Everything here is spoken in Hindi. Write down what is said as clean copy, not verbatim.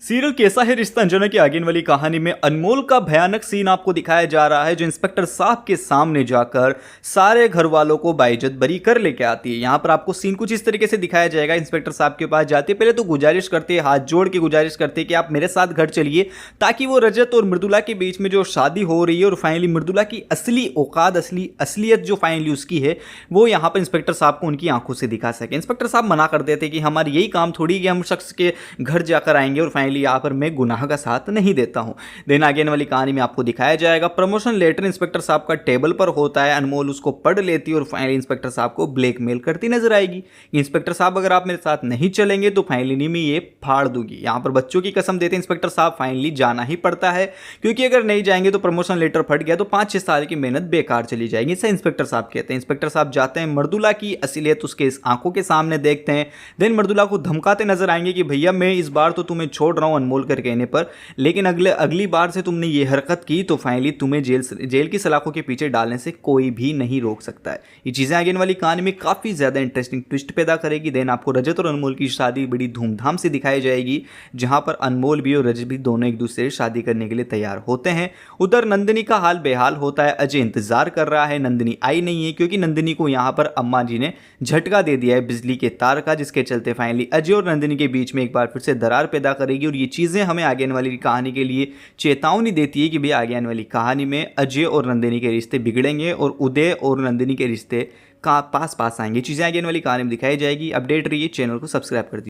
सीरियल कैसा है रिश्ता अंजना की आगे वाली कहानी में अनमोल का भयानक सीन आपको दिखाया जा रहा है, जो इंस्पेक्टर साहब के सामने जाकर सारे घर वालों को बाइज्जत बरी कर लेके आती है। यहाँ पर आपको सीन कुछ इस तरीके से दिखाया जाएगा। इंस्पेक्टर साहब के पास जाती है, पहले तो गुजारिश करते हैं, हाथ जोड़ के गुजारिश करते हैं कि आप मेरे साथ घर चलिए, ताकि वो रजत और मृदुला के बीच में जो शादी हो रही है और फाइनली मृदुला की असली औकात, असलियत जो फाइनली उसकी है, वो यहाँ पर इंस्पेक्टर साहब को उनकी आंखों से दिखा सके। इंस्पेक्टर साहब मना कर देते कि हमारी यही काम थोड़ी कि हम शख्स के घर जाकर आएंगे और फाइनली यहाँ पर मैं गुनाह का साथ नहीं देता हूं। देन आगे वाली कहानी में आपको दिखाया जाएगा प्रमोशन लेटर इंस्पेक्टर साहब का टेबल पर होता है। अनमोल उसको पढ़ लेती है और फाइनली इंस्पेक्टर साहब को ब्लैकमेल करती नजर आएगी। इंस्पेक्टर साहब अगर आप मेरे साथ नहीं चलेंगे तो फाइनली मैं ये फाड़ दूंगी। यहां पर बच्चों की कसम देते इंस्पेक्टर साहब, फाइनली जाना ही पड़ता है, क्योंकि अगर नहीं जाएंगे तो प्रमोशन लेटर फट गया तो 5-6 साल की मेहनत बेकार चली जाएगी। ऐसा इंस्पेक्टर साहब कहते हैं। इंस्पेक्टर साहब जाते हैं, मृदुला की असलियत उसके आंखों के सामने देखते हैं। देन मृदुला को धमकाते नजर आएंगे कि भैया मैं इस बार तो तुम्हें छोड़ रहा हूं अनमोल कर कहने पर, लेकिन अगली बार से तुमने ये हरकत की तो फाइनली तुम्हें जेल की सलाखों के पीछे डालने से कोई भी नहीं रोक सकता है। ये चीज़ें आगे वाली कहानी में काफ़ी ज़्यादा इंटरेस्टिंग ट्विस्ट पैदा करेगी। देन आपको रजत और अनमोल की शादी बड़ी धूमधाम से दिखाई जाएगी, जहां पर अनमोल भी और रजत भी दोनों एक दूसरे से शादी करने के लिए तैयार होते हैं। उधर नंदिनी का हाल बेहाल होता है। अजय इंतजार कर रहा है, नंदिनी आई नहीं है, क्योंकि नंदिनी को यहाँ पर अम्मा जी ने झटका दे दिया है बिजली के तार का, जिसके चलते फाइनली अजय और नंदिनी के बीच में एक बार फिर से दरार पैदा करेगी। और ये चीज़ें हमें आगे वाली कहानी के लिए चेतावनी देती है कि भाई आगे आने वाली कहानी में अजय और नंदिनी के रिश्ते बिगड़ेंगे और उदय और नंदिनी के रिश्ते का पास आएंगे। चीज़ें आगे आने वाली कहानी में दिखाई जाएगी। अपडेट रहिए, चैनल को सब्सक्राइब कर दीजिए।